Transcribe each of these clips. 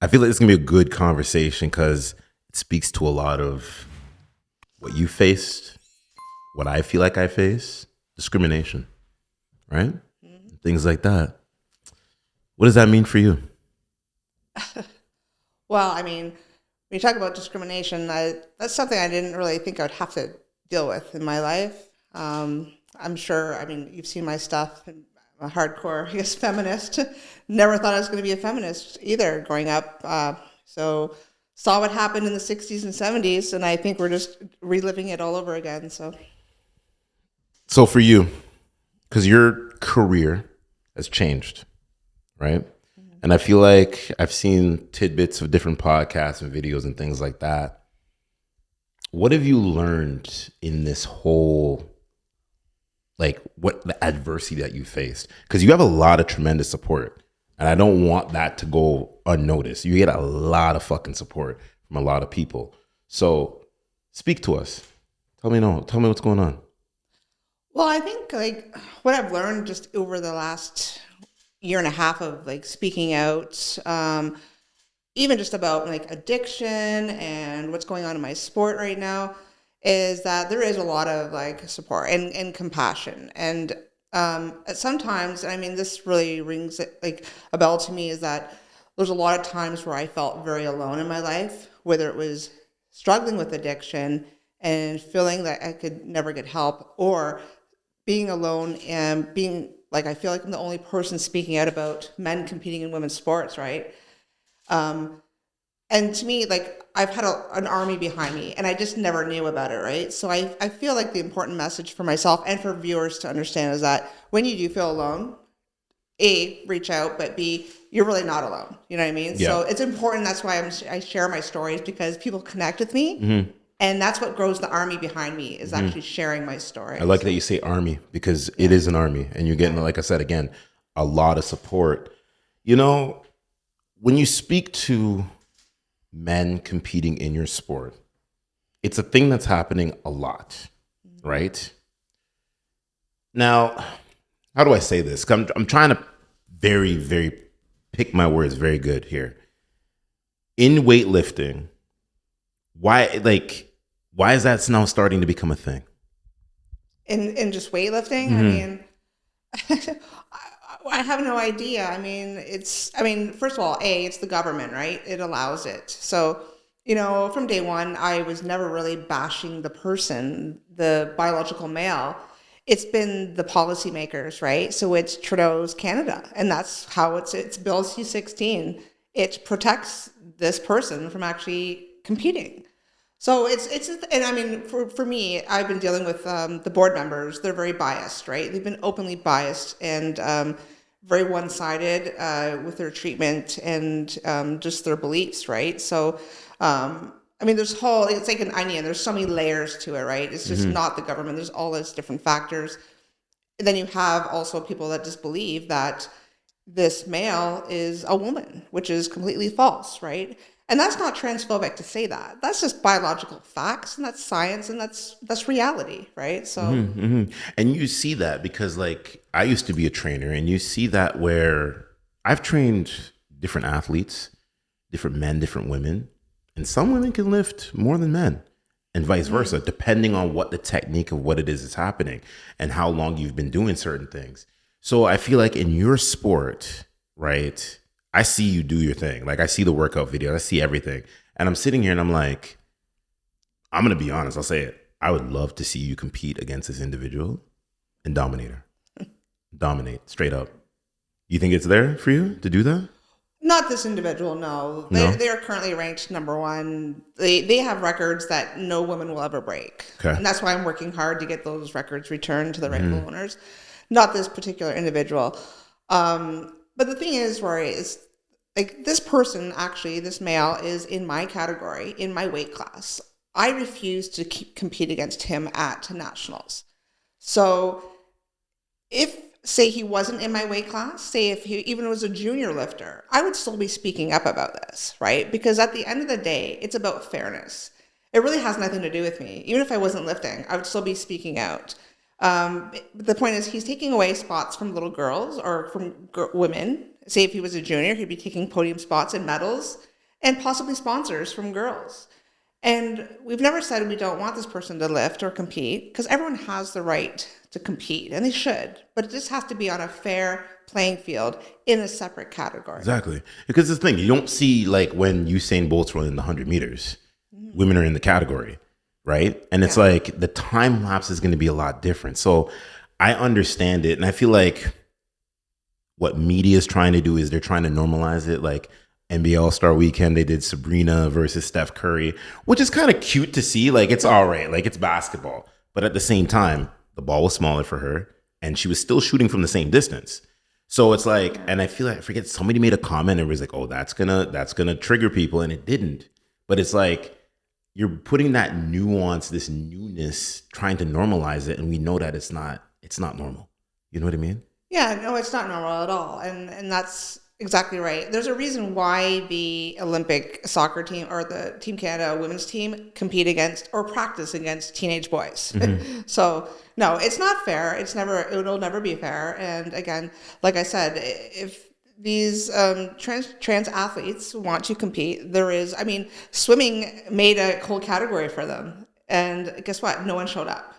I feel like it's gonna be a good conversation because it speaks to a lot of what you faced, what I feel like I face, discrimination, right? Things like that. What does that mean for you? Well, I mean, when you talk about discrimination, that's something I didn't really think I would have to deal with in my life. I'm sure, I mean, you've seen my stuff. I'm a hardcore, I guess, feminist. Never thought I was going to be a feminist either growing up. So saw what happened in the 60s and 70s, and I think we're just reliving it all over again. So for you, because your career has changed, right? And I feel like I've seen tidbits of different podcasts and videos and things like that. What have you learned in this whole, like, what the adversity that you faced? Because you have a lot of tremendous support, and I don't want that to go unnoticed. You get a lot of fucking support from a lot of people. So speak to us. Tell me what's going on. Well, I think like what I've learned just over the last year and a half of like speaking out, even just about like addiction and what's going on in my sport right now, is that there is a lot of like support and compassion. And sometimes, I mean, this really rings like a bell to me, is that there's a lot of times where I felt very alone in my life, whether it was struggling with addiction and feeling that I could never get help, or being alone and being like, I feel like I'm the only person speaking out about men competing in women's sports, right? And to me, like, I've had an army behind me and I just never knew about it, right? So I feel like the important message for myself and for viewers to understand is that when you do feel alone, A, reach out, but B, you're really not alone. You know what I mean? Yeah. So it's important. That's why I share my stories, because people connect with me. Mm-hmm. And that's what grows the army behind me, is actually sharing my story. I like that you say army, because it is an army, and you're getting, like I said, again, a lot of support. You know, when you speak to men competing in your sport, it's a thing that's happening a lot, right? Now, how do I say this? 'Cause I'm trying to very, very pick my words very good here. In weightlifting, why is that now starting to become a thing? In just weightlifting, I mean, I have no idea. I mean, first of all, it's the government, right? It allows it. So, from day one, I was never really bashing the person, the biological male. It's been the policymakers, right? So it's Trudeau's Canada, and that's how it's Bill C-16. It protects this person from actually competing. So and I mean, for me, I've been dealing with the board members. They're very biased, right? They've been openly biased and very one-sided with their treatment and just their beliefs, right? So, I mean, it's like an onion. There's so many layers to it, right? It's just not the government. There's all those different factors. And then you have also people that just believe that this male is a woman, which is completely false, right? And that's not transphobic to say that. That's just biological facts, and that's science, and that's reality, right? So, And you see that because, like, I used to be a trainer, and you see that where I've trained different athletes, different men, different women, and some women can lift more than men, and vice versa, depending on what the technique of what it is that's happening and how long you've been doing certain things. So I feel like in your sport, right, I see you do your thing. Like, I see the workout videos, I see everything. And I'm sitting here and I'm like, I'm going to be honest, I'll say it. I would love to see you compete against this individual and dominate her. Dominate, straight up. You think it's there for you to do that? not this individual, no. They are currently ranked number one. They have records that no woman will ever break. Okay. And that's why I'm working hard to get those records returned to the rightful owners. Not this particular individual. But the thing is, Rory, is like this person, actually, this male is in my category, in my weight class. I refuse to compete against him at nationals. So if, say, he wasn't in my weight class, say if he even was a junior lifter, I would still be speaking up about this, right? Because at the end of the day, it's about fairness. It really has nothing to do with me. Even if I wasn't lifting, I would still be speaking out. The point is, he's taking away spots from little girls or from women, say if he was a junior, he'd be taking podium spots and medals and possibly sponsors from girls. And we've never said we don't want this person to lift or compete, because everyone has the right to compete, and they should. But it just has to be on a fair playing field in a separate category. Exactly. Because the thing, you don't see like when Usain Bolt's running the 100 meters, women are in the category, right? And it's like the time lapse is going to be a lot different. So I understand it. And I feel like what media is trying to do is they're trying to normalize it. Like NBA All-Star Weekend, they did Sabrina versus Steph Curry, which is kind of cute to see. Like, it's all right. Like, it's basketball. But at the same time, the ball was smaller for her, and she was still shooting from the same distance. So it's like, and I feel like, I forget, somebody made a comment and it was like, oh, that's gonna trigger people, and it didn't. But it's like, you're putting that nuance, this newness, trying to normalize it, and we know that it's not normal. You know what I mean? Yeah, no, it's not normal at all. And that's exactly right. There's a reason why the Olympic soccer team or the Team Canada women's team compete against or practice against teenage boys. Mm-hmm. So no, it's not fair. It'll never be fair. And again, like I said, if these trans athletes want to compete, swimming made a whole category for them. And guess what? No one showed up.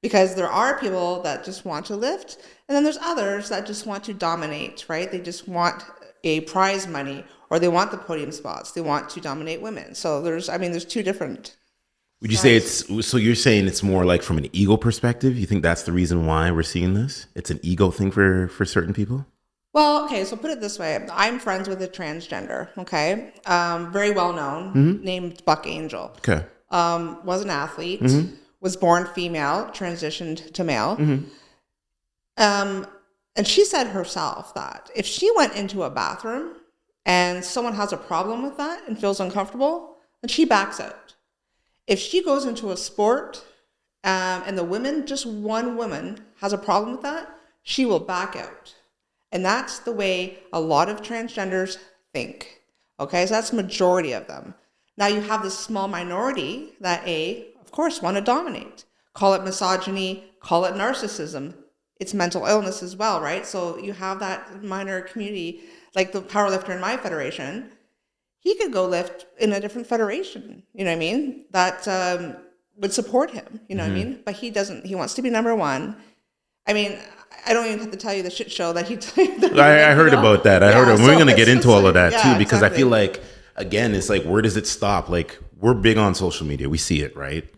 Because there are people that just want to lift, and then there's others that just want to dominate, right? They just want a prize money, or they want the podium spots. They want to dominate women. So there's two different. Would you say so you're saying it's more like from an ego perspective? You think that's the reason why we're seeing this? It's an ego thing for certain people? Well, okay, so put it this way. I'm friends with a transgender, okay? Very well known, named Buck Angel. Okay. Was an athlete. Was born female, transitioned to male. And she said herself that if she went into a bathroom and someone has a problem with that and feels uncomfortable, then she backs out. If she goes into a sport and just one woman has a problem with that, she will back out. And that's the way a lot of transgenders think. Okay, so that's the majority of them. Now you have this small minority that of course, want to dominate. Call it misogyny, call it narcissism. It's mental illness as well, right? So you have that minor community, like the powerlifter in my federation. He could go lift in a different federation, you know what I mean? That would support him, you know what I mean? But he doesn't. He wants to be number one. I mean, I don't even have to tell you the shit show that he. I heard about that. I heard. We're going to get into all of that too, because exactly. I feel like, again, it's like, where does it stop? Like, we're big on social media. We see it, right?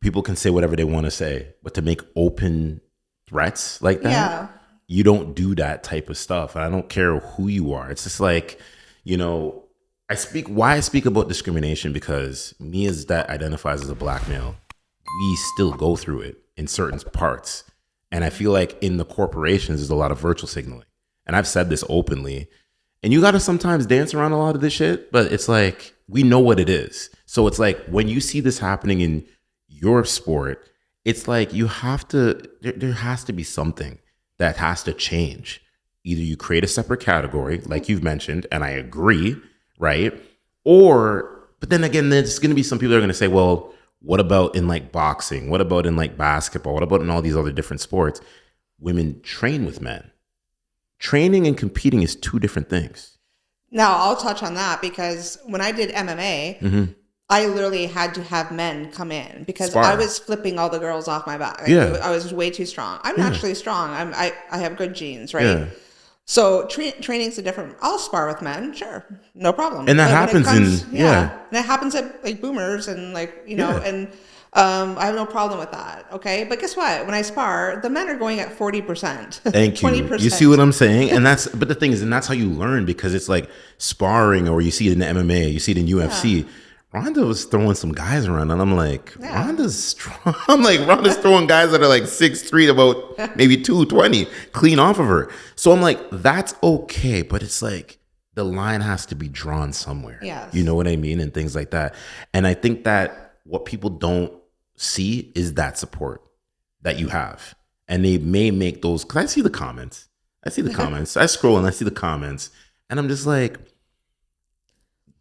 People can say whatever they want to say, but to make open threats like that, you don't do that type of stuff. I don't care who you are. It's just like, why I speak about discrimination, because me as that identifies as a black male, we still go through it in certain parts. And I feel like in the corporations, there's a lot of virtual signaling. And I've said this openly. And you got to sometimes dance around a lot of this shit, but it's like, we know what it is. So it's like, when you see this happening in your sport, it's like there has to be something that has to change. Either you create a separate category, like you've mentioned, and I agree, right? But then again, there's going to be some people that are going to say, well, what about in like boxing? What about in like basketball? What about in all these other different sports? Women train with men. Training and competing is two different things. Now, I'll touch on that, because when I did MMA, I literally had to have men come in because Spar. I was flipping all the girls off my back. I was way too strong. I'm naturally strong. I have good genes, right? Yeah. So training's a different. I'll spar with men, sure, no problem. And that happens and it happens at like boomers and and I have no problem with that. Okay, but guess what? When I spar, the men are going at 40%. Thank you. 20%. You see what I'm saying? And but the thing is, and that's how you learn, because it's like sparring, or you see it in the MMA, you see it in UFC. Yeah. Rhonda was throwing some guys around, and I'm like, Rhonda's strong. I'm like, Rhonda's throwing guys that are like 6'3", about maybe 220, clean off of her. So I'm like, that's okay, but it's like the line has to be drawn somewhere. Yes. You know what I mean? And things like that. And I think that what people don't see is that support that you have. And they may make those, because I see the comments. I scroll and I see the comments, and I'm just like,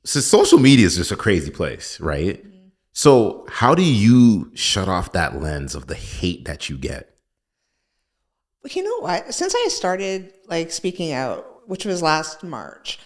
so social media is just a crazy place, right? Mm-hmm. So how do you shut off that lens of the hate that you get? You know what? Since I started like speaking out, which was last March.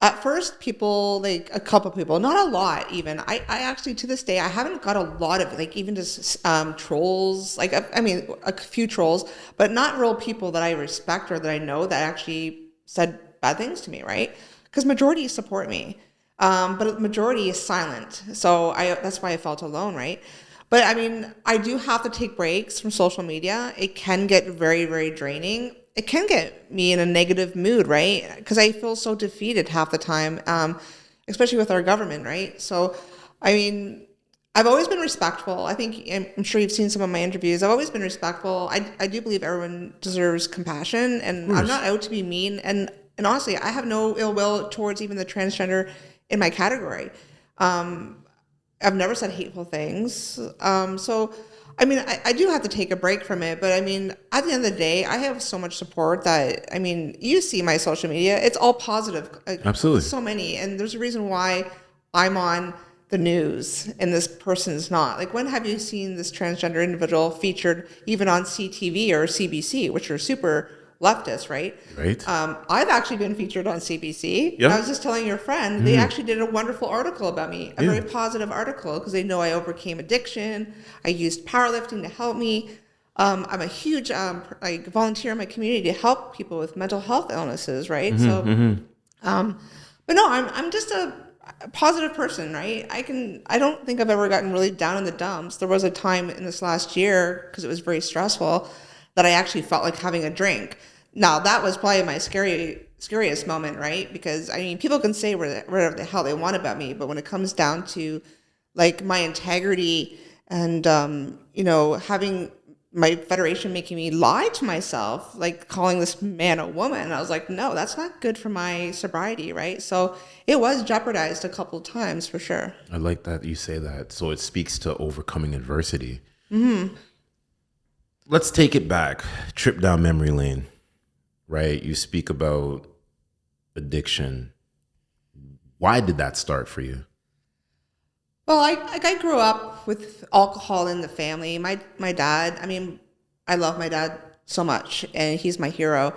At first, people, like a couple people, not a lot even. I actually, to this day, I haven't got a lot of, like, even just trolls. Like, I mean, a few trolls, but not real people that I respect or that I know that actually said bad things to me, right? Because majority support me. But the majority is silent. So that's why I felt alone, right? But I mean, I do have to take breaks from social media. It can get very, very draining. It can get me in a negative mood, right? Because I feel so defeated half the time, especially with our government, right? So, I mean, I've always been respectful. I think, I'm sure you've seen some of my interviews. I've always been respectful. I do believe everyone deserves compassion, and I'm not out to be mean. And honestly, I have no ill will towards even the transgender in my category. I've never said hateful things. So, I mean, I do have to take a break from it, but I mean, at the end of the day, I have so much support that, I mean, you see my social media, it's all positive. Absolutely. So many. And there's a reason why I'm on the news and this person's not. Like, when have you seen this transgender individual featured even on CTV or CBC, which are super leftist, right? Right. I've actually been featured on CBC. Yeah. I was just telling your friend, they actually did a wonderful article about me, a very positive article, because they know I overcame addiction. I used powerlifting to help me. I'm a huge like volunteer in my community to help people with mental health illnesses, right? But no, I'm just a positive person, right? I don't think I've ever gotten really down in the dumps. There was a time in this last year, because it was very stressful, that I actually felt like having a drink. Now, that was probably my scariest moment, right? Because, I mean, people can say whatever the hell they want about me, but when it comes down to, like, my integrity and, you know, having my federation making me lie to myself, like calling this man a woman, I was like, no, that's not good for my sobriety, right? So it was jeopardized a couple of times, for sure. I like that you say that. So it speaks to overcoming adversity. Let's take it back, trip down memory lane, right? You speak about addiction. Why did that start for you? Well, I grew up with alcohol in the family. My dad, I mean, I love my dad so much, and he's my hero.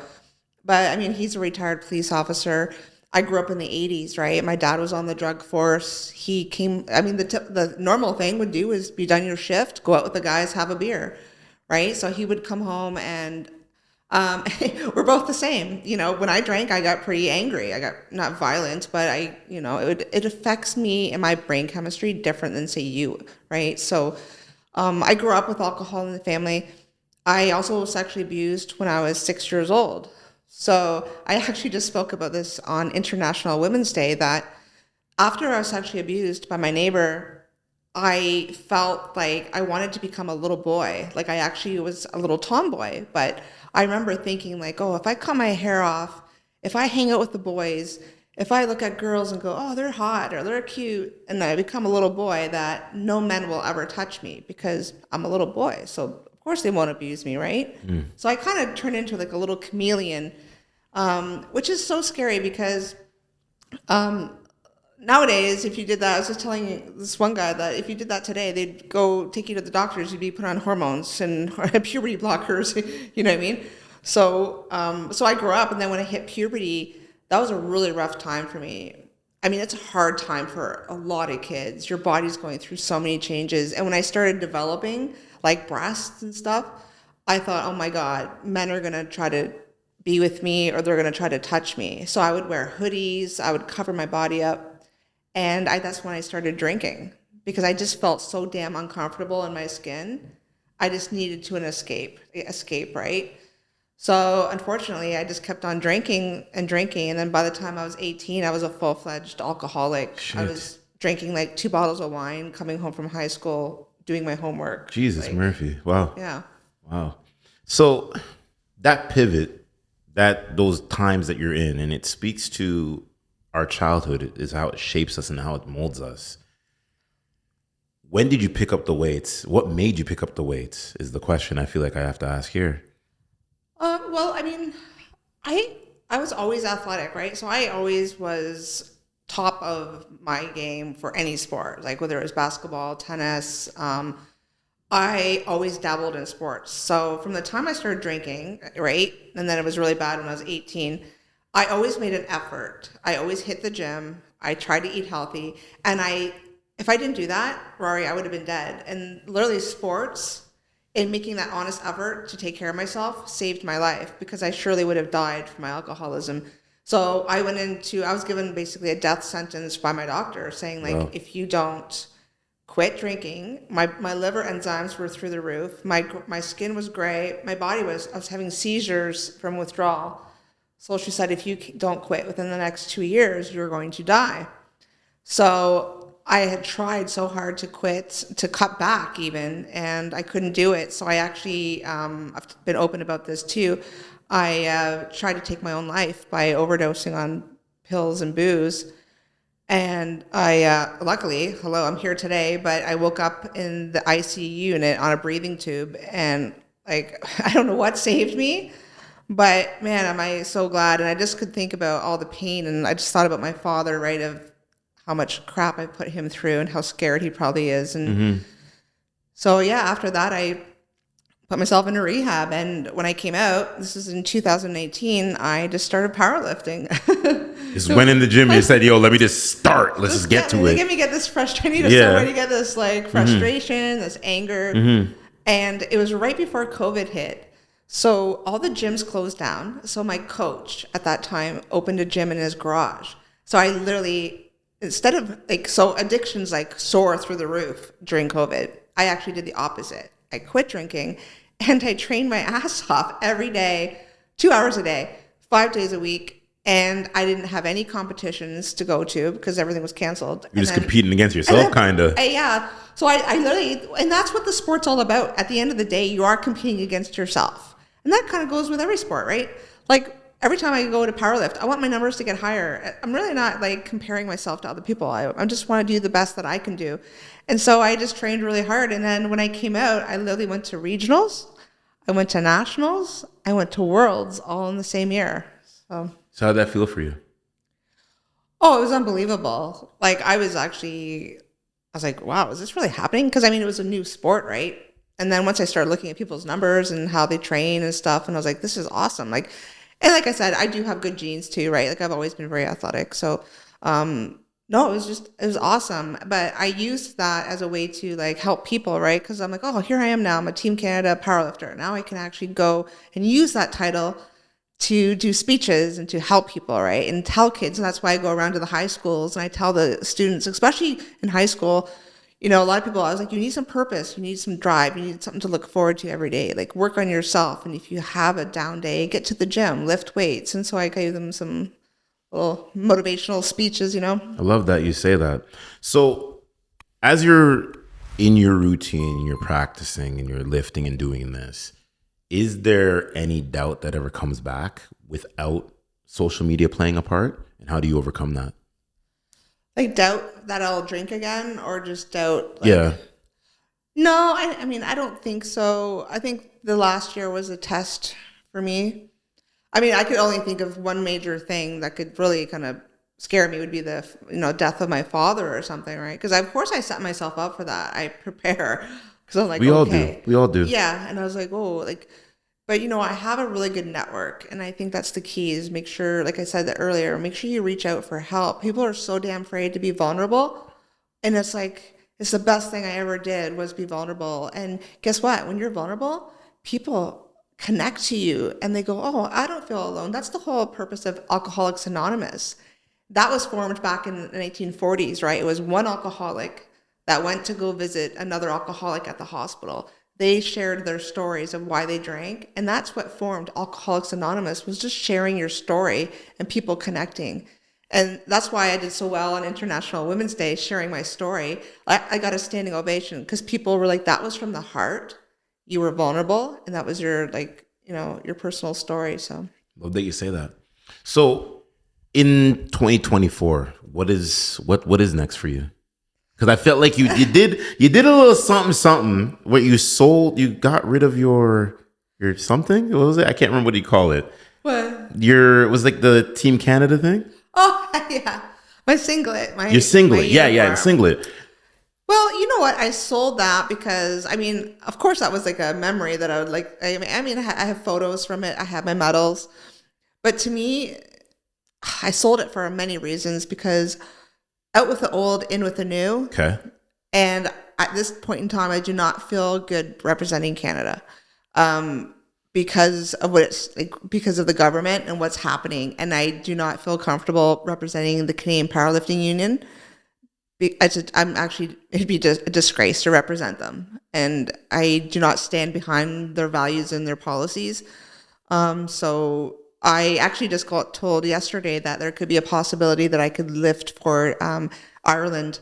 But I mean, he's a retired police officer. I grew up in the 80s, right? My dad was on the drug force. He came, I mean, the normal thing would do is be done your shift, go out with the guys, have a beer, right? So he would come home and we're both the same. You know, when I drank, I got pretty angry. I got not violent, but it affects me and my brain chemistry different than say you, right? So I grew up with alcohol in the family. I also was sexually abused when I was 6 years old. So I actually just spoke about this on International Women's Day, that after I was sexually abused by my neighbor, I felt like I wanted to become a little boy. Like, I actually was a little tomboy, but I remember thinking, like, oh, if I cut my hair off, if I hang out with the boys, if I look at girls and go, oh, they're hot or they're cute, and I become a little boy, that no men will ever touch me because I'm a little boy. So of course they won't abuse me, right? So I kind of turned into like a little chameleon, which is so scary because nowadays, if you did that, I was just telling this one guy that if you did that today, they'd go take you to the doctors, you'd be put on hormones and puberty blockers, you know what I mean? So, so I grew up, and then when I hit puberty, that was a really rough time for me. I mean, it's a hard time for a lot of kids. Your body's going through so many changes. And when I started developing, like, breasts and stuff, I thought, oh my God, men are going to try to be with me, or they're going to try to touch me. So I would wear hoodies, I would cover my body up. And that's when I started drinking, because I just felt so damn uncomfortable in my skin. I just needed to escape, right? So unfortunately, I just kept on drinking and drinking. And then by the time I was 18, I was a full-fledged alcoholic. Shit. I was drinking like 2 bottles of wine, coming home from high school, doing my homework. Jesus, like, Murphy. Wow. Yeah. Wow. So that pivot, those times that you're in, and it speaks to our childhood, is how it shapes us and how it molds us. When did you pick up the weights? What made you pick up the weights is the question I feel like I have to ask here. Well, I mean, I was always athletic, right? So I always was top of my game for any sport, like whether it was basketball, tennis. I always dabbled in sports. So from the time I started drinking, right, and then it was really bad when I was 18, I always made an effort. I always hit the gym. I tried to eat healthy. And if I didn't do that, Rory, I would have been dead. And literally sports and making that honest effort to take care of myself saved my life, because I surely would have died from my alcoholism. So I was given basically a death sentence by my doctor saying, like, Wow. if you don't quit drinking, my liver enzymes were through the roof. My skin was gray. I was having seizures from withdrawal. So she said, if you don't quit within the next 2 years, you're going to die. So I had tried so hard to quit, to cut back even, and I couldn't do it. So I actually, I've been open about this too. I tried to take my own life by overdosing on pills and booze. And I, luckily, I'm here today, but I woke up in the ICU unit on a breathing tube, and like, I don't know what saved me. But man, am I so glad. And I just could think about all the pain. And I just thought about my father, right, of how much crap I put him through and how scared he probably is. And so, yeah, after that, I put myself into rehab. And when I came out, this is in 2018, I just started powerlifting. Just went in the gym and said, yo, let me just start. Let's just get to it. Let me get this frustration. I need some way to get this like frustration, this anger. And it was right before COVID hit. So all the gyms closed down. So my coach at that time opened a gym in his garage. So I literally, instead of so addictions like soar through the roof during COVID, I actually did the opposite. I quit drinking and I trained my ass off every day, 2 hours a day, 5 days a week. And I didn't have any competitions to go to because everything was canceled. You're just competing against yourself, kind of. Yeah. So I literally, and that's what the sport's all about. At the end of the day, you are competing against yourself. And that kind of goes with every sport, right? Like every time I go to powerlift, I want my numbers to get higher. I'm really not like comparing myself to other people. I just want to do the best that I can do. And so I just trained really hard. And then when I came out, I literally went to regionals. I went to nationals. I went to worlds all in the same year. So how did that feel for you? Oh, it was unbelievable. Like I was like, wow, is this really happening? Because I mean, it was a new sport, right? And then once I started looking at people's numbers and how they train and stuff, and I was like, this is awesome. Like, and like I said, I do have good genes too, right? Like I've always been very athletic. So, no, it was awesome. But I used that as a way to like help people, right? Because I'm like, oh, here I am now. I'm a Team Canada powerlifter. Now I can actually go and use that title to do speeches and to help people, right? And tell kids. And that's why I go around to the high schools and I tell the students, especially in high school, you know, a lot of people, I was like, you need some purpose, you need some drive, you need something to look forward to every day. Like work on yourself. And if you have a down day, get to the gym, lift weights. And so I gave them some little motivational speeches, you know. I love that you say that. So as you're in your routine, you're practicing and you're lifting and doing this, is there any doubt that ever comes back without social media playing a part? And how do you overcome that? Like doubt that I'll drink again, or just doubt? Like, yeah. No, I mean, I don't think so. I think the last year was a test for me. I mean, I could only think of one major thing that could really kind of scare me would be the, you know, death of my father or something, right? Because of course I set myself up for that. I prepare because I'm like, we all okay. do. We all do. Yeah, and I was like, oh, like. But, you know, I have a really good network, and I think that's the key is make sure, like I said earlier, make sure you reach out for help. People are so damn afraid to be vulnerable, and it's like, it's the best thing I ever did was be vulnerable. And guess what? When you're vulnerable, people connect to you, and they go, oh, I don't feel alone. That's the whole purpose of Alcoholics Anonymous. That was formed back in the 1940s, right? It was one alcoholic that went to go visit another alcoholic at the hospital. They shared their stories of why they drank. And that's what formed Alcoholics Anonymous, was just sharing your story and people connecting. And that's why I did so well on International Women's Day, sharing my story. I got a standing ovation because people were like, that was from the heart. You were vulnerable. And that was your, like, you know, your personal story. So love that you say that. So in 2024, what is next for you? Because I felt like you did a little something where you got rid of your something. What was it? I can't remember what you call it. what? It was like the Team Canada thing. Oh, yeah. My singlet. Your singlet. My Yeah, the singlet. Well, you know what? I sold that because, I mean, of course that was like a memory that I would like. I mean, I have photos from it. I have my medals. But to me, I sold it for many reasons, because out with the old, in with the new. Okay. And at this point in time, I do not feel good representing Canada, because of what it's like, because of the government and what's happening. And I do not feel comfortable representing the Canadian Powerlifting Union. It'd be a disgrace to represent them. And I do not stand behind their values and their policies. So I actually just got told yesterday that there could be a possibility that I could lift for Ireland.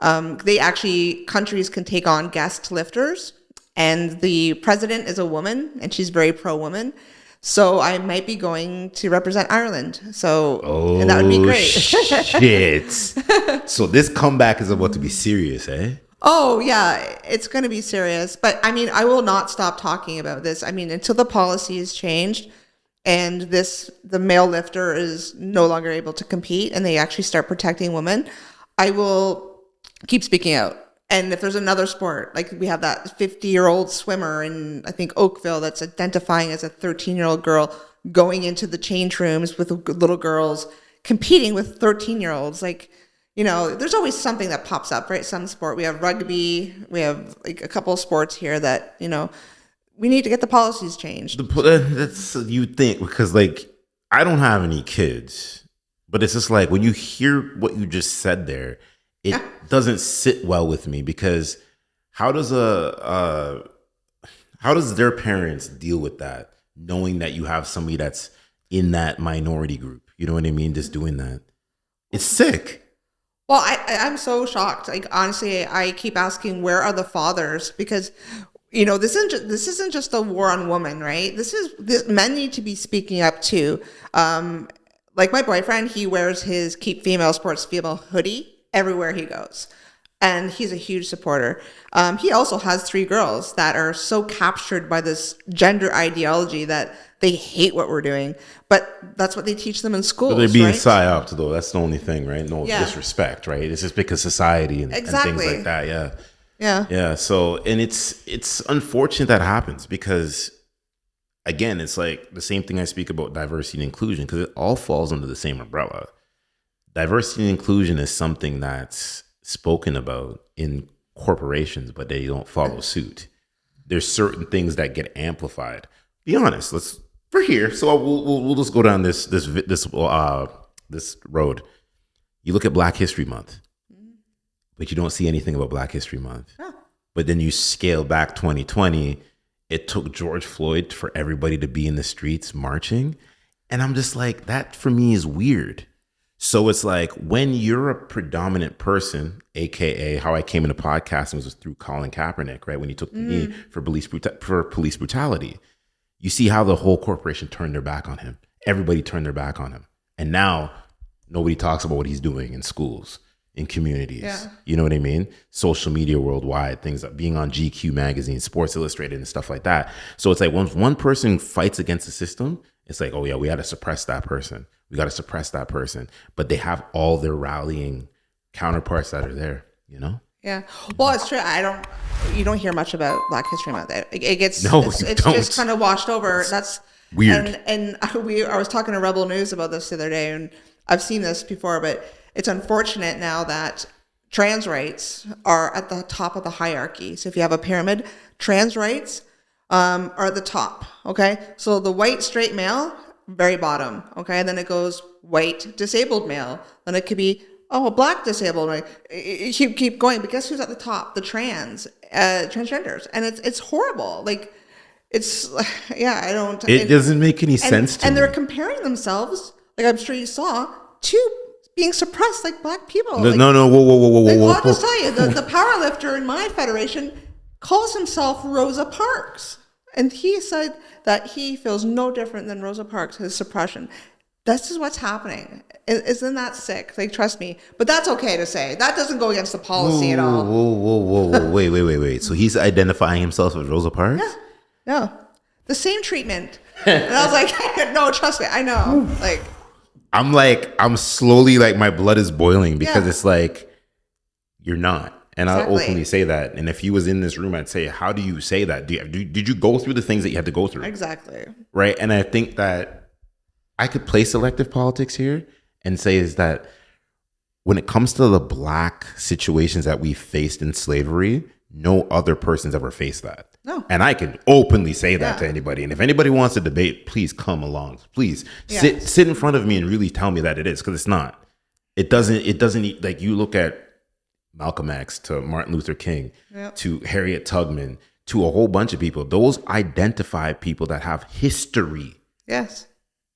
Countries can take on guest lifters, and the president is a woman, and she's very pro-woman. So I might be going to represent Ireland. And that would be great. Shit. So this comeback is about to be serious, eh? Oh, yeah, it's going to be serious. But I mean, I will not stop talking about this. I mean, until the policy is changed and the male lifter is no longer able to compete and they actually start protecting women, I will keep speaking out. And if there's another sport, like we have that 50-year-old swimmer in, I think, Oakville, that's identifying as a 13-year-old girl going into the change rooms with little girls, competing with 13-year-olds. Like, you know, there's always something that pops up, right? Some sport. We have rugby. We have like a couple of sports here that, you know, we need to get the policies changed. That's you think, because like I don't have any kids, but it's just like when you hear what you just said there, it doesn't sit well with me, because how does their parents deal with that, knowing that you have somebody that's in that minority group? You know what I mean? Just doing that. It's sick. Well, I'm so shocked. Like, honestly, I keep asking, where are the fathers? Because, you know, this isn't just a war on women, right? Men need to be speaking up too. Like my boyfriend, he wears his Keep Female Sports Female hoodie everywhere he goes. And he's a huge supporter. He also has 3 girls that are so captured by this gender ideology that they hate what we're doing. But that's what they teach them in schools. But they're being right? psyoped, though. That's the only thing, right? No disrespect, right? It's just because society and things like that. Yeah. So, and it's unfortunate that happens, because, again, it's like the same thing I speak about diversity and inclusion, because it all falls under the same umbrella. Diversity and inclusion is something that's spoken about in corporations, but they don't follow suit. There's certain things that get amplified. Be honest. We're here, so we'll just go down this road. You look at Black History Month, but you don't see anything about Black History Month. Oh. But then you scale back 2020. It took George Floyd for everybody to be in the streets marching, and I'm just like, that for me is weird. So it's like, when you're a predominant person, aka how I came into podcasting was through Colin Kaepernick, right? When he took the knee for police brutality, you see how the whole corporation turned their back on him. Everybody turned their back on him, and now nobody talks about what he's doing in schools, in communities. Yeah. You know what I mean? Social media worldwide, things like being on GQ magazine, Sports Illustrated, and stuff like that. So it's like, once one person fights against the system, it's like, oh yeah, we got to suppress that person. We got to suppress that person. But they have all their rallying counterparts that are there, you know? Yeah. Well, it's true. You don't hear much about Black History Month. It's just kind of washed over. That's weird. And I was talking to Rebel News about this the other day, and I've seen this before, but it's unfortunate now that trans rights are at the top of the hierarchy. So if you have a pyramid, trans rights are at the top. Okay. So the white straight male, very bottom. Okay. And then it goes white disabled male. Then it could be, a black disabled. Right? You keep going. But guess who's at the top? The transgenders. And it's horrible. Like, it's, I don't. It doesn't make any sense to me. And they're comparing themselves, like I'm sure you saw, to being suppressed like Black people. No, whoa. I'll just tell you, the power lifter in my federation calls himself Rosa Parks. And he said that he feels no different than Rosa Parks, his suppression. This is what's happening. Isn't that sick? Like, trust me. But that's okay to say. That doesn't go against the policy at all. Whoa. Wait. So he's identifying himself as Rosa Parks? Yeah. No. The same treatment. And I was like, no, trust me. I know. Like, I'm slowly, like, my blood is boiling, because it's like, you're not. And exactly. I'll openly say that. And if he was in this room, I'd say, how do you say that? Did you go through the things that you had to go through? Exactly. Right. And I think that I could play selective politics here, and say is that when it comes to the Black situations that we faced in slavery, no other person's ever faced that. No. And I can openly say that to anybody. And if anybody wants to debate, please come along. Please sit in front of me and really tell me that it is, because it's not. It doesn't like, you look at Malcolm X to Martin Luther King to Harriet Tubman to a whole bunch of people. Those identify people that have history. Yes.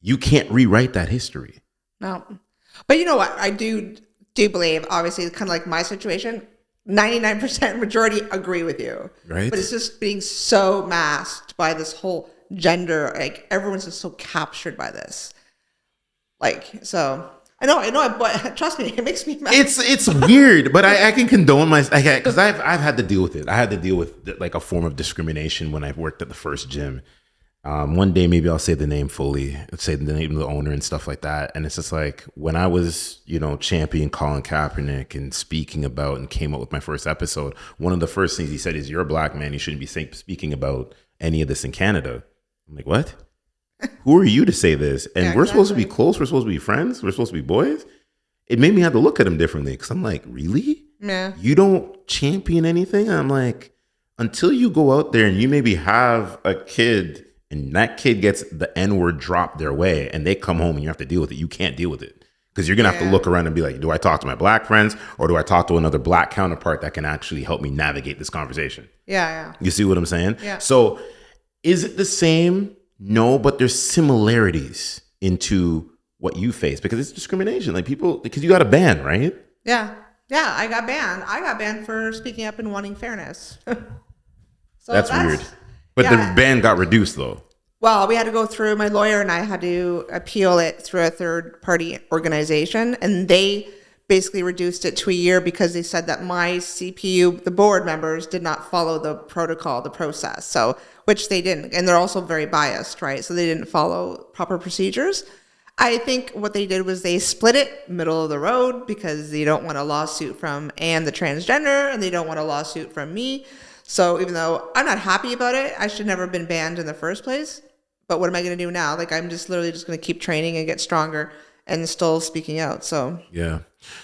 You can't rewrite that history. No. But you know what? I do believe, obviously, kind of like my situation, 99% majority agree with you. Right. But it's just being so masked by this whole gender, like everyone's just so captured by this. Like, so I know, but trust me, it makes me mad. It's weird, but I can condone because I've had to deal with it. I had to deal with like a form of discrimination when I worked at the first gym. One day, maybe I'll say the name fully, say the name of the owner and stuff like that. And it's just like, when I was, champion Colin Kaepernick and speaking about and came up with my first episode, one of the first things he said is, "You're a Black man. You shouldn't be speaking about any of this in Canada." I'm like, what? Who are you to say this? And we're supposed to be close. We're supposed to be friends. We're supposed to be boys. It made me have to look at him differently, because I'm like, really? Yeah. You don't champion anything? I'm like, until you go out there and you maybe have a kid and that kid gets the N-word dropped their way and they come home and you have to deal with it, you can't deal with it. Because you're going to have to look around and be like, do I talk to my Black friends, or do I talk to another Black counterpart that can actually help me navigate this conversation? Yeah. You see what I'm saying? Yeah. So is it the same? No, but there's similarities into what you face, because it's discrimination. Like, people, because you got a ban, right? Yeah. I got banned. I got banned for speaking up and wanting fairness. So that's weird. But the ban got reduced, though. Well, we had to go through, my lawyer and I had to appeal it through a third party organization, and they basically reduced it to a year because they said that my CPU, the board members, did not follow the protocol, the process. So, which they didn't. And they're also very biased, right? So they didn't follow proper procedures. I think what they did was they split it middle of the road, because they don't want a lawsuit from the transgender, and they don't want a lawsuit from me. So even though I'm not happy about it, I should never have been banned in the first place. But what am I going to do now? Like, I'm just literally just going to keep training and get stronger and still speaking out. So yeah.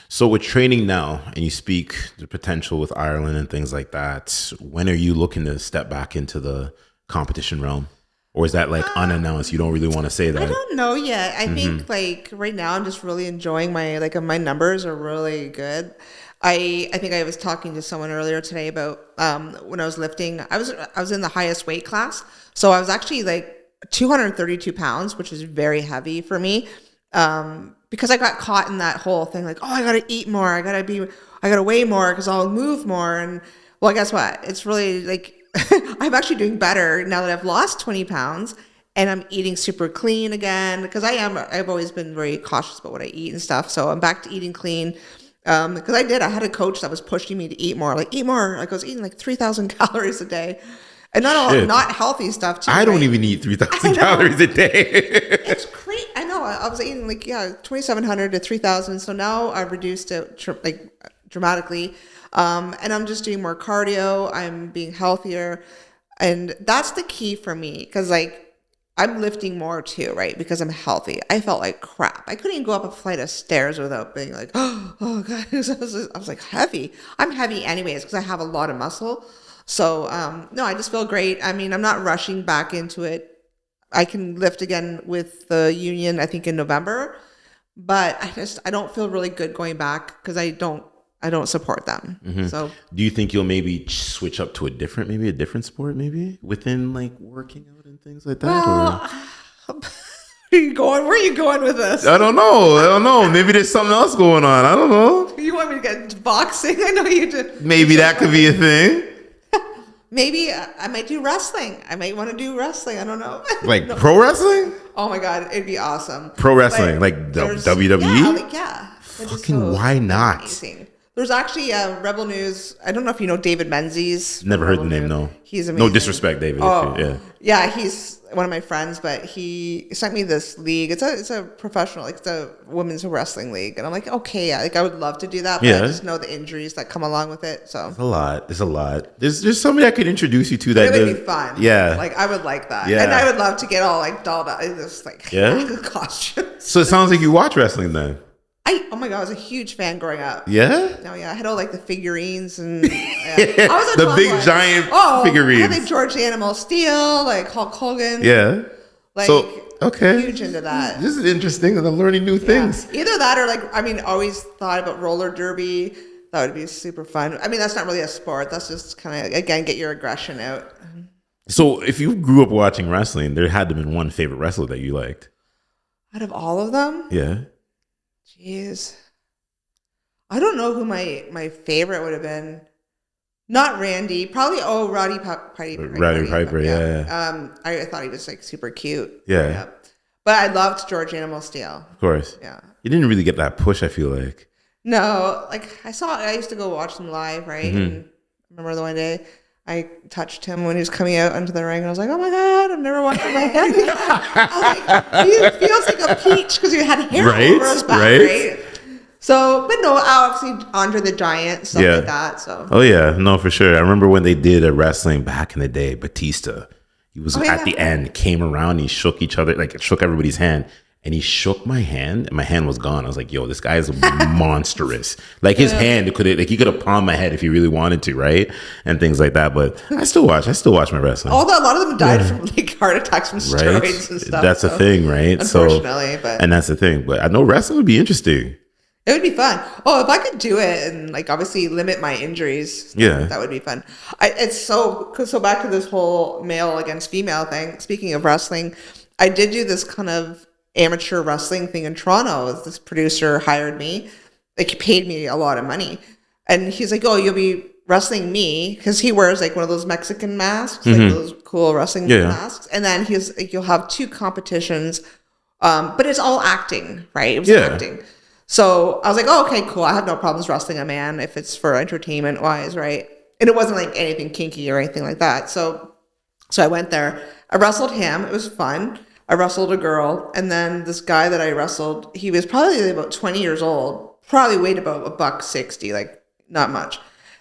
So with training now, and you speak the potential with Ireland and things like that, when are you looking to step back into the competition realm? Or is that like unannounced? You don't really want to say that? I don't know yet. I think like right now I'm just really enjoying my numbers are really good. I think I was talking to someone earlier today about when I was lifting. I was in the highest weight class, so I was actually like 232 pounds, which is very heavy for me, because I got caught in that whole thing, like, oh, I gotta eat more, I gotta weigh more because I'll move more. And well, guess what? It's really like I'm actually doing better now that I've lost 20 pounds. And I'm eating super clean again, because I've always been very cautious about what I eat and stuff. So I'm back to eating clean. Because I had a coach that was pushing me to eat more. Like, I was eating like 3,000 calories a day, and not healthy stuff too. I don't even eat 3,000 calories a day. It's great. I know. I was eating like 2,700 to 3,000. So now I've reduced it dramatically, and I'm just doing more cardio. I'm being healthier, and that's the key for me, because like, I'm lifting more too, right? Because I'm healthy. I felt like crap. I couldn't even go up a flight of stairs without being like, oh God. I was like heavy. I'm heavy anyways, because I have a lot of muscle. So, no, I just feel great. I mean, I'm not rushing back into it. I can lift again with the union, I think in November, but I don't feel really good going back, because I don't support them. Mm-hmm. So do you think you'll maybe switch up to a different sport, maybe within like working out and things like that? Well, where are you going with this? I don't know. Maybe there's something else going on. I don't know. You want me to get into boxing? I know you do. Maybe that could be a thing. Maybe I might do wrestling. I might want to do wrestling. I don't know. Like pro wrestling? Oh my God, it'd be awesome. Pro wrestling, like WWE? Yeah. Fucking why not? Amazing. There's actually Rebel News. I don't know if you know David Menzies. Never heard the name, no. He's amazing. No disrespect, David. Yeah, he's one of my friends, but he sent me this league. It's a professional, like, it's a women's wrestling league. And I'm like, okay, like, I would love to do that, but I just know the injuries that come along with it. So There's a lot. There's somebody I could introduce you to that. It would be fun. Yeah. Like, I would like that. Yeah. And I would love to get all like dolled up in this like costume. So it sounds like you watch wrestling then. Oh my God, I was a huge fan growing up. Yeah? Oh yeah, I had all like the figurines and I was a The big tomboy. giant I figurines. had like George the Animal Steel, like Hulk Hogan. Yeah. Like, So, okay. huge into that. This is interesting that I'm learning new things. Either that or like, I mean, always thought about roller derby. That would be super fun. I mean, that's not really a sport. That's just kind of, again, get your aggression out. So if you grew up watching wrestling, there had to have been one favorite wrestler that you liked. Out of all of them? Yeah. Jeez. I don't know who my favorite would have been. Not Randy. Probably, Roddy Piper, yeah. I thought he was like super cute. Yeah. But I loved George Animal Steel. Of course. Yeah. You didn't really get that push, I feel like. No, like I used to go watch them live, right? Mm-hmm. And I remember the one day I touched him when he was coming out onto the ring, and I was like, "Oh my God, I've never watched my hand." He feels like a peach because he had hair over his back, right? So, but no, obviously Andre the Giant, stuff like that. So. Oh yeah, no, for sure. I remember when they did a wrestling back in the day. Batista, he was at the end, came around, he shook each other, like shook everybody's hand. And he shook my hand, and my hand was gone. I was like, "Yo, this guy is monstrous." Like his hand he could have palmed my head if he really wanted to, right? And things like that. But I still watch my wrestling. Although a lot of them died from like heart attacks from steroids and stuff. That's the thing, right? Unfortunately, and that's the thing. But I know wrestling would be interesting. It would be fun. Oh, if I could do it and like obviously limit my injuries, that would be fun. It's so back to this whole male against female thing. Speaking of wrestling, I did do this kind of amateur wrestling thing in Toronto. This producer hired me, like he paid me a lot of money, and he's like, "Oh, you'll be wrestling me," because he wears like one of those Mexican masks, like those cool wrestling masks, and then he's like, "You'll have 2 competitions, but it's all acting, right? It was acting." So I was like, "Oh, okay, cool. I have no problems wrestling a man if it's for entertainment wise, right?" And it wasn't like anything kinky or anything like that. So I went there. I wrestled him. It was fun. I wrestled a girl, and then this guy that I wrestled, he was probably about 20 years old, probably weighed about $160, like not much.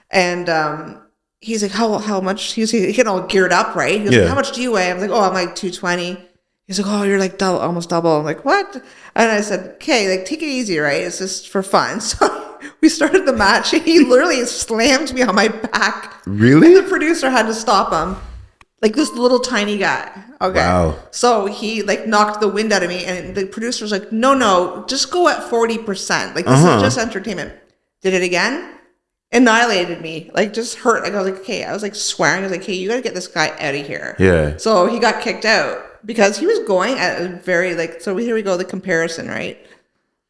And he's like, how much? He's getting all geared up, right? He was like, "How much do you weigh?" I'm like, "Oh, I'm like 220. He's like, "Oh, you're like almost double." I'm like, "What?" And I said, "Okay, like take it easy, right? It's just for fun." So we started the match. He literally slammed me on my back. Really? And the producer had to stop him. Like this little tiny guy. Okay. Wow. So he like knocked the wind out of me, and the producer was like, no, just go at 40%. Like this is just entertainment. Did it again. Annihilated me. Like just hurt. Like I was like, okay. I was like swearing. I was like, hey, you got to get this guy out of here. Yeah. So he got kicked out because he was going at a very like, so here we go, the comparison, right?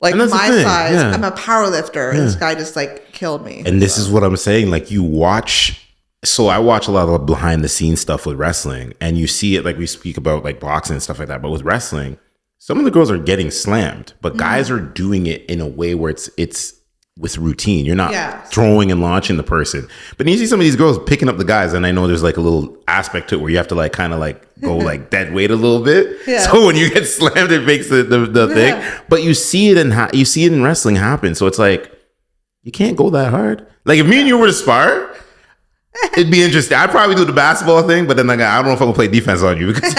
Like my size, I'm a power lifter, and this guy just like killed me. And this is what I'm saying. Like you watch. So I watch a lot of behind the scenes stuff with wrestling, and you see it like we speak about like boxing and stuff like that. But with wrestling, some of the girls are getting slammed, but guys are doing it in a way where it's with routine. You're not throwing and launching the person. But then you see some of these girls picking up the guys, and I know there's like a little aspect to it where you have to like kind of like go like dead weight a little bit. Yeah. So when you get slammed, it makes the thing. But you see it in wrestling happen. So it's like you can't go that hard. Like if me and you were to spar, it'd be interesting. I'd probably do the basketball thing, but then like, I don't know if I'm gonna play defense on you because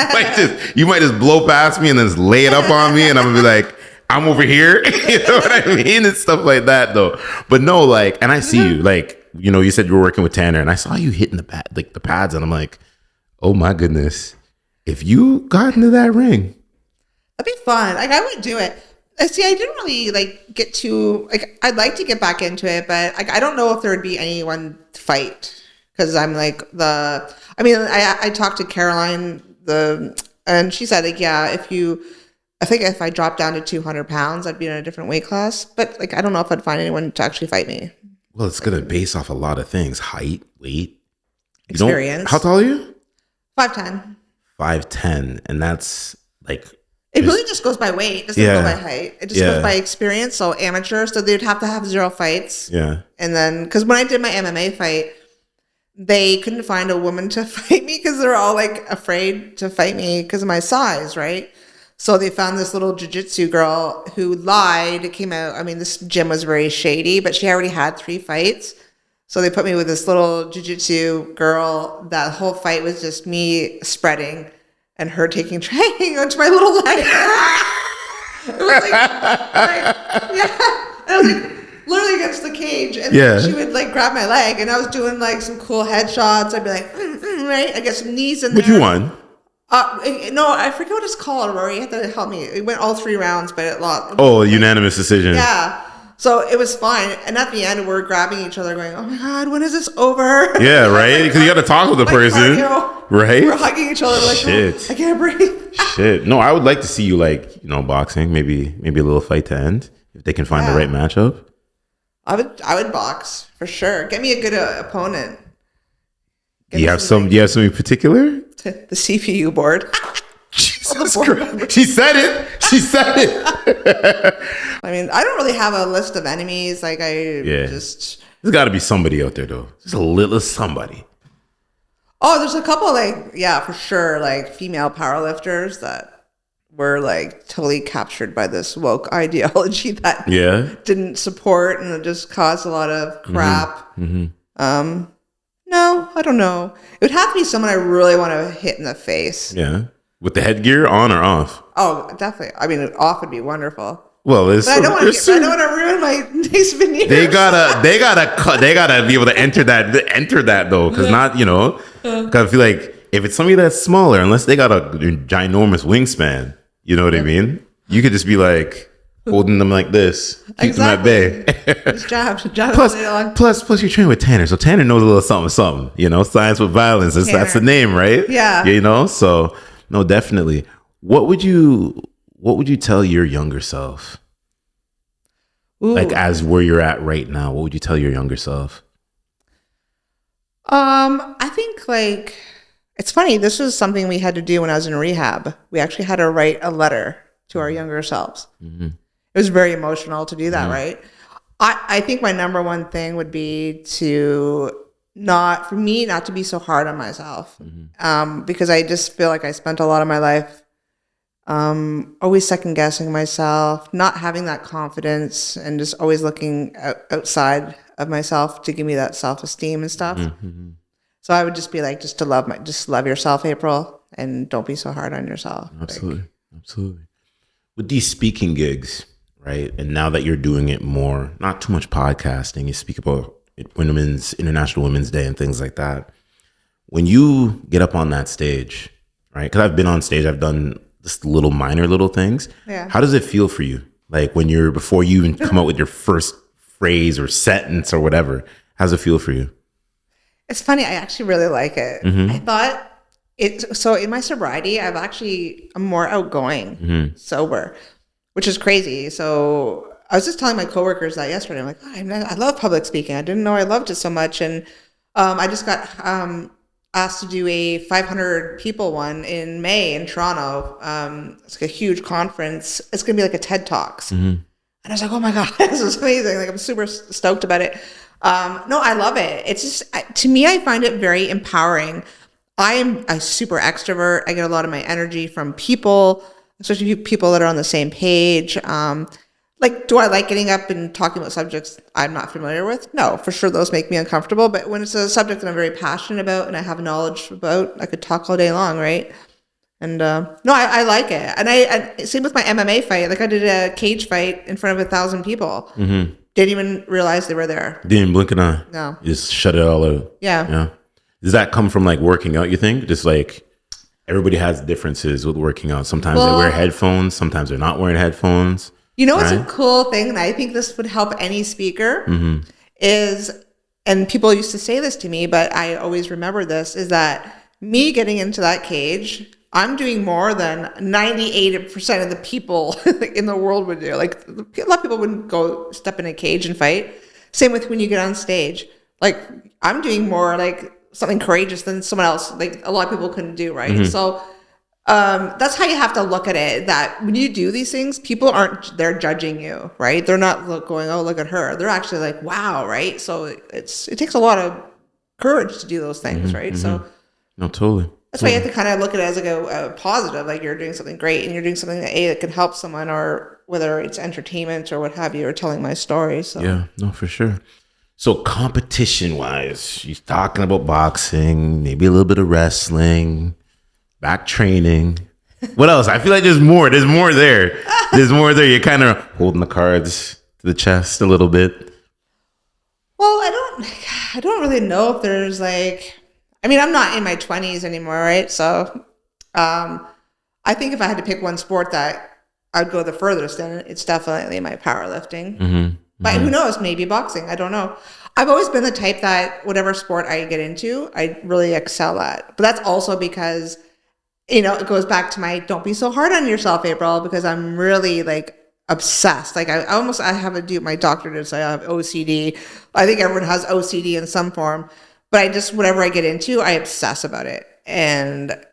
you might just blow past me and then just lay it up on me, and I'm gonna be like, I'm over here. You know what I mean? And stuff like that though. But no, like, and I see you, like, you know, you said you were working with Tanner, and I saw you hitting the pads, and I'm like, oh my goodness, if you got into that ring, that'd be fun. Like I would do it. See, I didn't really like get to like. I'd like to get back into it, but like I don't know if there would be anyone to fight. Because I'm like I talked to Caroline and she said like, I think if I dropped down to 200 pounds, I'd be in a different weight class. But like, I don't know if I'd find anyone to actually fight me. Well, it's going to base off a lot of things: height, weight, experience. How tall are you? 5'10". 5'10", and that's like. It really just goes by weight. It doesn't go by height. It just goes by experience. So amateur, so they'd have to have 0 fights. Yeah. And then, because when I did my MMA fight, they couldn't find a woman to fight me because they're all like afraid to fight me because of my size, right? So they found this little jiu-jitsu girl who lied. It came out, I mean, this gym was very shady, but she already had 3 fights. So they put me with this little jiu-jitsu girl. That whole fight was just me spreading and her taking training onto my little leg. It was like, yeah. I was like literally against the cage, and she would like grab my leg, and I was doing like some cool headshots. I'd be like, right, I get some knees in there. But you won. No, I forget what it's called, Rory. You have to help me. It went all 3 rounds, but it lost. Oh, unanimous decision. Yeah. So it was fine. And at the end, we're grabbing each other going, oh my God, when is this over? Yeah, right? Because you got to talk with the person. Cardio. Right? We're hugging each other like, shit. Oh, I can't breathe. Shit. No, I would like to see you like, boxing, maybe a little fight to end if they can find the right matchup. I would box for sure. Get me a good opponent. Do you have something in particular? The CPU board. Jesus Christ. She said it. I mean, I don't really have a list of enemies. Like there's got to be somebody out there though. Just a little somebody. Oh, there's a couple for sure, like female powerlifters that were like totally captured by this woke ideology that didn't support, and it just caused a lot of crap. Mm-hmm. No, I don't know. It would have to be someone I really want to hit in the face. Yeah. With the headgear on or off? Oh, definitely. I mean, off would be wonderful. Well, I don't want to ruin my nice veneers. They gotta be able to enter that though, because because I feel like if it's somebody that's smaller, unless they got a ginormous wingspan, you know what I mean? You could just be like holding them like this, keep them at bay. Just jab. Plus, you're training with Tanner, so Tanner knows a little something. Science with violence. That's the name, right? Yeah. So no, definitely. What would you tell your younger self? Ooh. Like as where you're at right now, what would you tell your younger self? I think like it's funny. This was something we had to do when I was in rehab. We actually had to write a letter to our younger selves. Mm-hmm. It was very emotional to do that, right? I think my number one thing would be not to be so hard on myself, because I just feel like I spent a lot of my life always second guessing myself, not having that confidence, and just always looking outside of myself to give me that self-esteem and stuff. Mm-hmm. So I would just be like, just love yourself, April, and don't be so hard on yourself. Absolutely. With these speaking gigs, right? And now that you're doing it more, not too much podcasting, you speak about International Women's Day and things like that. When you get up on that stage, right? Because I've been on stage, I've done just minor little things. Yeah. How does it feel for you? Like before you even come out with your first phrase or sentence or whatever, how does it feel for you? It's funny. I actually really like it. Mm-hmm. I thought so in my sobriety, I'm more outgoing, sober, which is crazy. So I was just telling my coworkers that yesterday. I'm like, I love public speaking. I didn't know I loved it so much. And I just got asked to do a 500 people one in May in Toronto. It's like a huge conference. It's going to be like a TED Talks. Mm-hmm. And I was like, oh my God, this is amazing. Like I'm super stoked about it. No, I love it. It's just, to me, I find it very empowering. I am a super extrovert. I get a lot of my energy from people, especially people that are on the same page. Do I like getting up and talking about subjects I'm not familiar with? No, for sure those make me uncomfortable. But when it's a subject that I'm very passionate about and I have knowledge about, I could talk all day long, right? And I like it. And same with my MMA fight. Like I did a cage fight in front of 1,000 people. Mm-hmm. Didn't even realize they were there. Didn't blink an eye. No. You just shut it all out. Yeah. Does that come from like working out, you think? Just like everybody has differences with working out. Sometimes they wear headphones. Sometimes they're not wearing headphones. It's a cool thing, and I think this would help any speaker, and people used to say this to me, but I always remember this, is that me getting into that cage, I'm doing more than 98% of the people in the world would do. Like a lot of people wouldn't go step in a cage and fight. Same with when you get on stage. Like I'm doing more like something courageous than someone else. Like a lot of people couldn't do, right? Mm-hmm. So that's how you have to look at it, that when you do these things, people aren't there judging you, right? They're not going, oh, look at her. They're actually like, wow, right? So it takes a lot of courage to do those things, right? So no, totally. That's why you have to kind of look at it as a positive, like you're doing something great and you're doing something that can help someone, or whether it's entertainment or what have you, or telling my story. So yeah, no, for sure. So competition wise, she's talking about boxing, maybe a little bit of wrestling, back training. What else? I feel like there's more. There's more there. You're kind of holding the cards to the chest a little bit? Well, I don't really know if there's like, I mean, I'm not in my 20s anymore, right? So, I think if I had to pick one sport that I'd go the furthest in, it's definitely my powerlifting. Mm-hmm. But who knows? Maybe boxing. I don't know. I've always been the type that whatever sport I get into, I really excel at. But that's also because, you know, it goes back to my don't be so hard on yourself, April, because I'm really like obsessed. Like I have to do my doctor to say I have OCD. I think everyone has OCD in some form. But I just, whatever I get into, I obsess about it. And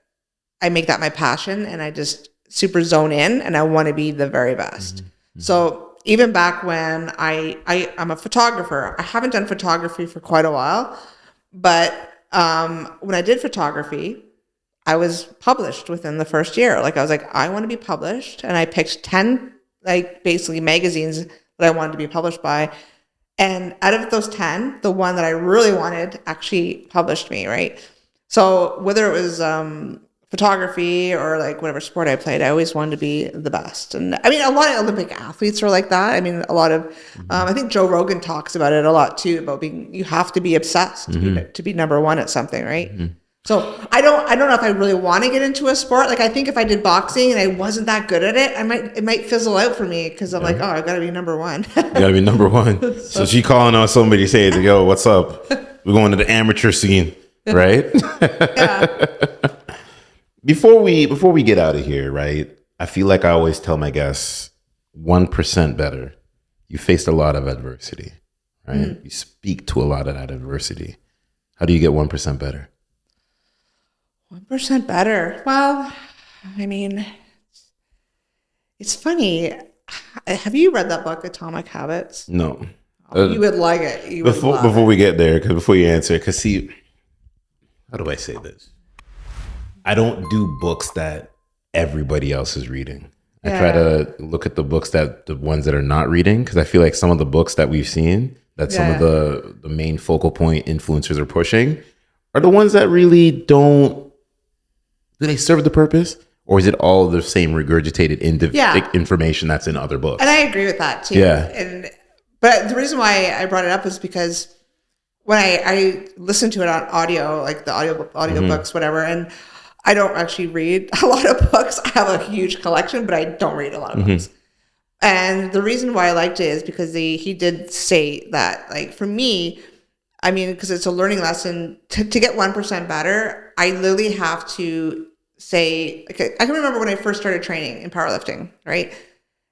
I make that my passion and I just super zone in and I want to be the very best. Mm-hmm. So even back when I'm a photographer, I haven't done photography for quite a while, but when I did photography, I was published within the first year. Like I was like, I want to be published. And I picked 10, like basically magazines that I wanted to be published by. And out of those 10, the one that I really wanted actually published me, right? So whether it was photography or like whatever sport I played, I always wanted to be the best. And I mean, a lot of Olympic athletes are like that. I mean, a lot of, I think Joe Rogan talks about it a lot too, about you have to be obsessed to be number one at something, right? Mm-hmm. So I don't know if I really want to get into a sport. Like I think if I did boxing and I wasn't that good at it, it might fizzle out for me because I'm like, oh, I gotta be number one. You gotta be number one. So she calling on somebody saying, yo, what's up? We're going to the amateur scene, right? Yeah. Before we get out of here, right? I feel like I always tell my guests, 1% better. You faced a lot of adversity, right? Mm-hmm. You speak to a lot of that adversity. How do you get 1% better? 1% better. Well, I mean, it's funny. Have you read that book, Atomic Habits? No. You would like it. Before we get there, before you answer, because see, how do I say this? I don't do books that everybody else is reading. Yeah. I try to look at the ones that are not reading, because I feel like some of the books that we've seen, that some of the main focal point influencers are pushing, are the ones that really don't. Do they serve the purpose? Or is it all the same regurgitated information that's in other books? And I agree with that too. Yeah. But the reason why I brought it up is because when I listened to it on audio, like the audio books, whatever, and I don't actually read a lot of books. I have a huge collection, but I don't read a lot of books. And the reason why I liked it is because he did say that, like, for me, I mean, because it's a learning lesson, to get 1% better, I literally have to say, okay, I can remember when I first started training in powerlifting, right?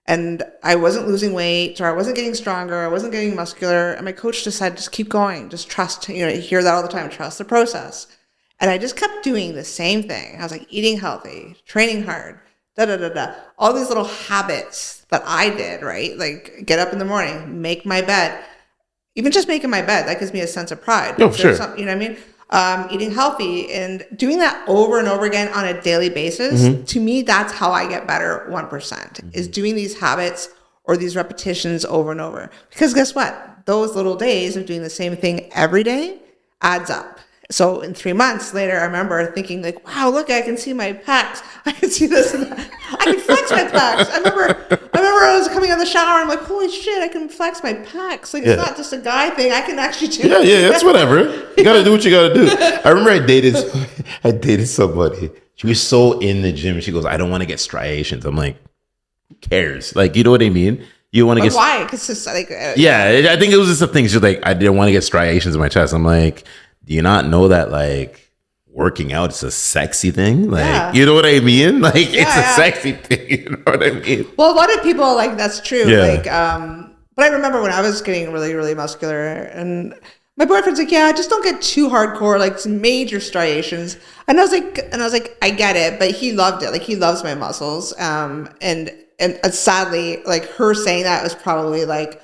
And I wasn't losing weight, or I wasn't getting stronger, I wasn't getting muscular. And my coach just said, just keep going, just trust, you hear that all the time, trust the process. And I just kept doing the same thing. I was like eating healthy, training hard, all these little habits that I did, right? Like get up in the morning, make my bed. Even just making my bed, that gives me a sense of pride. Oh, sure. You know what I mean? Eating healthy and doing that over and over again on a daily basis, to me, that's how I get better 1%, is doing these habits or these repetitions over and over. Because guess what? Those little days of doing the same thing every day adds up. So in 3 months later, I remember thinking like, wow, look, I can see my pecs. I can see this and that. I can flex my pecs. I remember I was coming out of the shower. I'm like, holy shit, I can flex my pecs. Like, it's not just a guy thing. I can actually do it. Yeah, that's whatever. You got to do what you got to do. I remember I dated somebody. She was so in the gym. She goes, I don't want to get striations. I'm like, who cares? Like, you know what I mean? You want to get... Why? Because it's like... yeah, I think it was just a thing. She's like, I didn't want to get striations in my chest. I'm like... Do you not know that, like, working out is a sexy thing? Like, you know what I mean? Like, it's a sexy thing. You know what I mean? Well, a lot of people, like, that's true. Yeah. Like, but I remember when I was getting really, really muscular, and my boyfriend's like, yeah, just don't get too hardcore, like, some major striations. And I was like, I get it, but he loved it. Like, he loves my muscles. And sadly, like, her saying that was probably, like,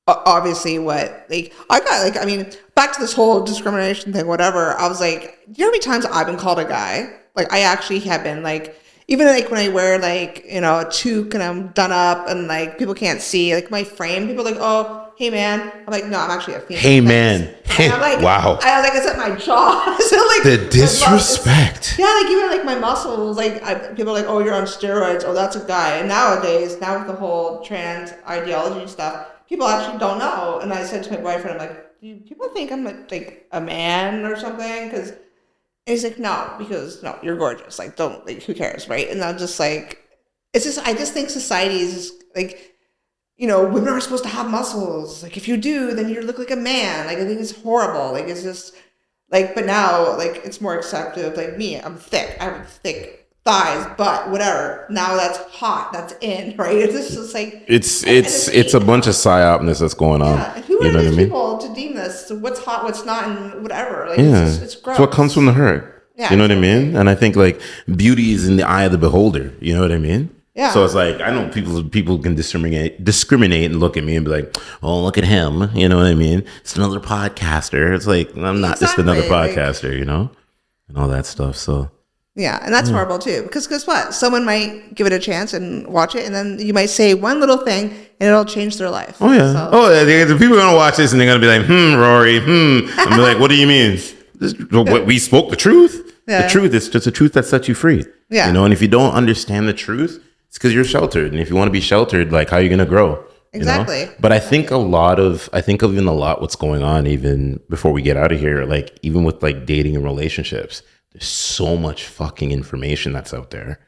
obviously what, like, I got, like, I mean, back to this whole discrimination thing, whatever, I was like, you know how many times I've been called a guy? Like, I actually have been, like, even like when I wear, like, you know, a toque and I'm done up and like people can't see, like, my frame, people are like, oh, hey man. I'm like, no, I'm actually a female. Hey man. And I'm like, wow. I was like, it's at my jaw. So like the disrespect. Yeah, like even like my muscles, like people are like, oh, you're on steroids. Oh, that's a guy. And nowadays, now with the whole trans ideology stuff, people actually don't know. And I said to my boyfriend, I'm like, do people think I'm like a man or something? Because he's like, no, because no, you're gorgeous. Like, don't, like, who cares, right? And I'm just like, it's just, I just think society is just like, you know, women are supposed to have muscles. Like, if you do, then you look like a man. Like, I think it's horrible. Like, it's just like, but now, like, it's more accepted. Like me, I'm thick. I have thick thighs, but whatever. Now that's hot. That's in, right? It's just like it's a bunch of psyopness that's going on. Yeah, and who You are know what I these mean? people to deem this? What's hot, what's not, and whatever. Like, Yeah, it's gross. it's what comes from the hurt. Yeah, you know what I mean? And I think like beauty is in the eye of the beholder. You know what I mean? Yeah. So it's like I know people can discriminate and look at me and be like, "Oh, look at him." You know what I mean? It's another podcaster. It's like I'm not just another podcaster, you know, and all that stuff. So yeah, and that's horrible too. Because guess what? Someone might give it a chance and watch it, and then you might say one little thing, and it'll change their life. oh yeah, So, the people are gonna watch this and they're gonna be like, Rory, I'm be like, what do you mean? What we spoke the truth. Yeah. The truth is just the truth that sets you free. Yeah. You know, and if you don't understand the truth, it's because you're sheltered. And if you want to be sheltered, like how are you going to grow? Exactly. You know? But I think even a lot what's going on even before we get out of here, like even with like dating and relationships, there's so much fucking information that's out there.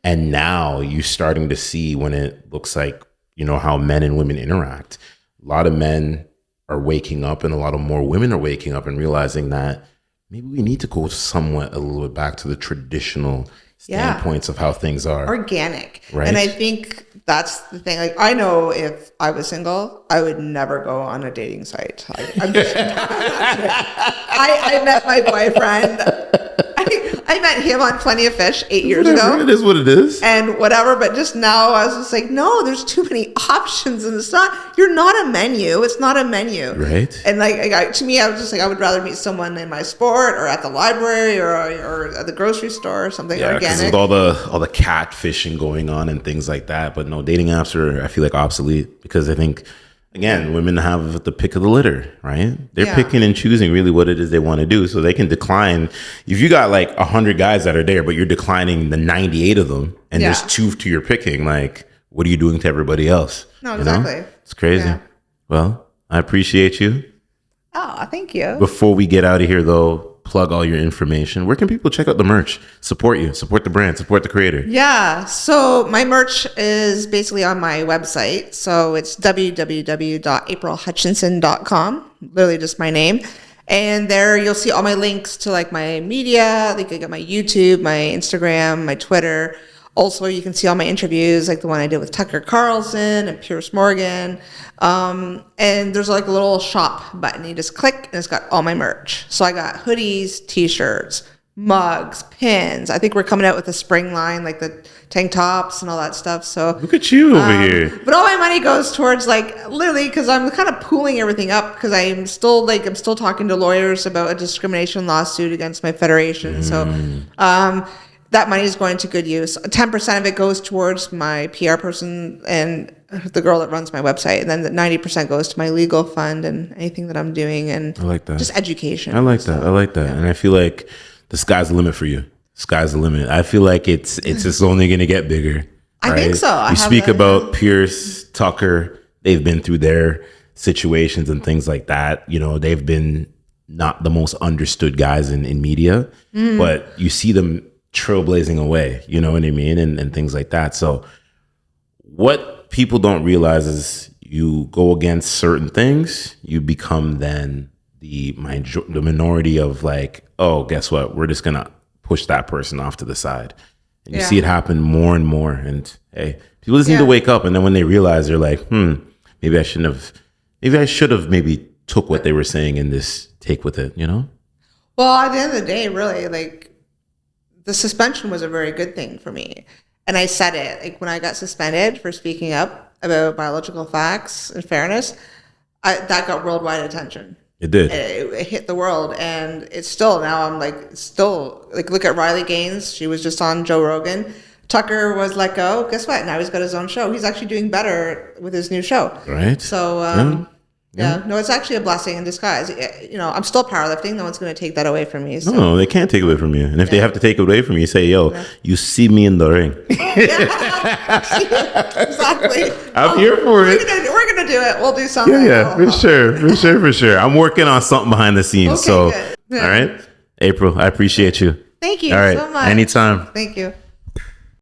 And now you're starting to see when it looks like, you know, how men and women interact. A lot of men are waking up and a lot of more women are waking up and realizing that maybe we need to go somewhat a little bit back to the traditional standpoints of how things are organic. Right. And I think that's the thing. Like, I know if I was single, I would never go on a dating site. I'm just, I met my boyfriend. I met him on Plenty of Fish 8 years ago. It is what it is. And whatever, but just now I was just like, no, there's too many options, and you're not a menu. It's not a menu. Right. And to me, I was just like, I would rather meet someone in my sport or at the library or at the grocery store or something Yeah, because organic. with all the catfishing going on and things like that. But no, dating apps are, I feel like, obsolete because I think, again, women have the pick of the litter, right? They're picking and choosing really what it is they want to do. So they can decline. If you got like 100 guys that are there, but you're declining the 98 of them and there's 2 to your picking, like, what are you doing to everybody else? No, exactly. You know? It's crazy. Yeah. Well, I appreciate you. Oh, thank you. Before we get out of here, though, plug all your information. Where can people check out the merch? Support you, support the brand, support the creator. Yeah. So my merch is basically on my website. So it's www.aprilhutchinson.com, literally just my name. And there you'll see all my links to like my media. Like I got my YouTube, my Instagram, my Twitter. Also, you can see all my interviews, like the one I did with Tucker Carlson and Piers Morgan. And there's like a little shop button. You just click and it's got all my merch. So I got hoodies, t-shirts, mugs, pins. I think we're coming out with a spring line, like the tank tops and all that stuff. So look at you over here. But all my money goes towards like literally because I'm kind of pooling everything up because I'm still talking to lawyers about a discrimination lawsuit against my federation. So that money is going to good use. 10% of it goes towards my PR person and the girl that runs my website. And then the 90% goes to my legal fund and anything that I'm doing. And I like that. Just education. I like that. Yeah. And I feel like the sky's the limit for you. Sky's the limit. I feel like it's just only going to get bigger. I think so. You speak about Pierce, Tucker. They've been through their situations and things like that. You know, they've been not the most understood guys in media, but you see them trailblazing away, you know what I mean? And things like that. So what people don't realize is you go against certain things, you become then the minority of like, oh, guess what? We're just going to push that person off to the side. And you see it happen more and more. And hey, people just need to wake up. And then when they realize, they're like, maybe I should have maybe took what they were saying and this take with it, you know? Well, at the end of the day, really, like, the suspension was a very good thing for me. And I said it, like when I got suspended for speaking up about biological facts and fairness, that got worldwide attention. It did. It hit the world. And it's still, now I'm like, look at Riley Gaines. She was just on Joe Rogan. Tucker was let go. Guess what? Now he's got his own show. He's actually doing better with his new show. Right. So, no, it's actually a blessing in disguise. You know, I'm still powerlifting. No one's going to take that away from me. So. No, they can't take it away from you. And if they have to take it away from you, say, yo, you see me in the ring. Exactly. I'm here for it. We're gonna do it. We'll do something. Yeah, for sure. I'm working on something behind the scenes. Okay, So, good. all right, April, I appreciate you. Thank you All right, so much. anytime. Thank you.